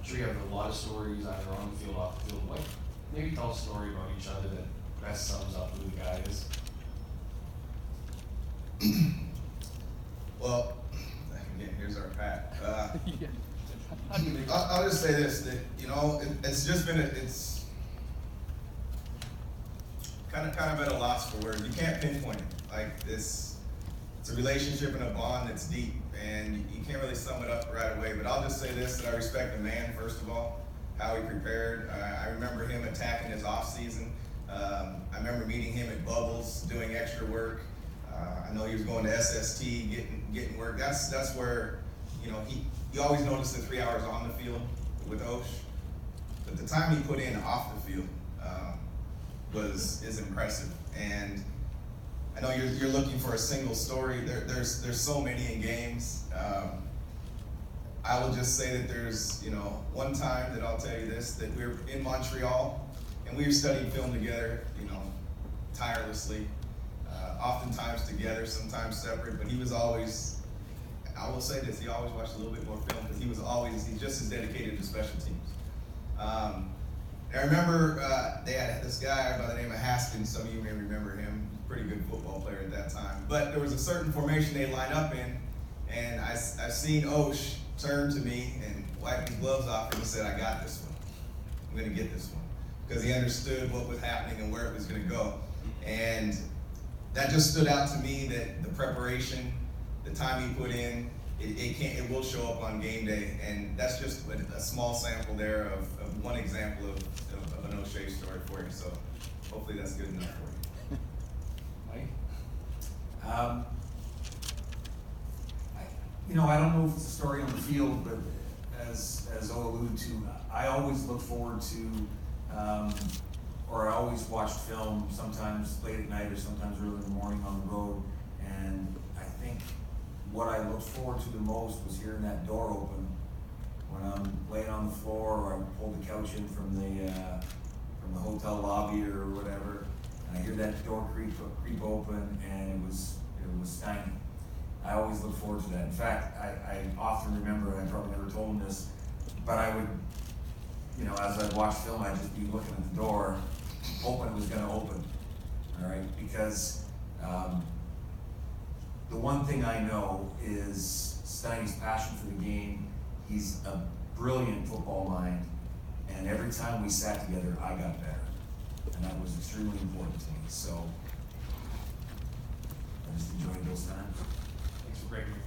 sure you have a lot of stories either on the field, off the field. Like, maybe tell a story about each other that best sums up who the guy is. Well, again, here's our Pat. I'll just say this, that, you know, it's just been, it's kind of at a loss for words. You can't pinpoint it. Like this, it's a relationship and a bond that's deep, and you can't really sum it up right away. But I'll just say this, that I respect the man, first of all, how he prepared. I remember him attacking his off season. I remember meeting him at Bubbles, doing extra work. I know he was going to SST, getting work. That's where, you know, you always notice the 3 hours on the field with Osh, but the time he put in off the field is impressive. And I know you're looking for a single story. There's so many in games. I will just say that there's, you know, one time that I'll tell you this, that we were in Montreal and we were studying film together, you know, tirelessly, oftentimes together, sometimes separate, but he was always, I will say this, he always watched a little bit more film, but he's just as dedicated to special teams. I remember they had this guy by the name of Haskins. Some of you may remember him. Pretty good football player at that time. But there was a certain formation they line up in, and I've seen Osh turn to me and wipe his gloves off and he said, "I got this one. I'm going to get this one." Because he understood what was happening and where it was going to go. And that just stood out to me, that the preparation, the time he put in, it will show up on game day. And that's just a small sample there of one example of an O'Shea story for you. So hopefully that's good enough for you. Mike? You know, I don't know if it's a story on the field, but as O alluded to, I always look forward to, or I always watched film, sometimes late at night or sometimes early in the morning on the road. And I think what I looked forward to the most was hearing that door open when I'm laying on the floor, or I pulled the couch in from the hotel lobby or whatever, and I hear that door creep open, and it was Steiny. I always look forward to that. In fact, I often remember, and I probably never told him this, but I would, you know, as I'd watch film, I'd just be looking at the door, hoping it was going to open, all right? Because the one thing I know is Steiny's passion for the game. He's a brilliant football mind, and every time we sat together, I got better, and that was extremely important to me. So I just enjoyed those times. Thanks for breaking your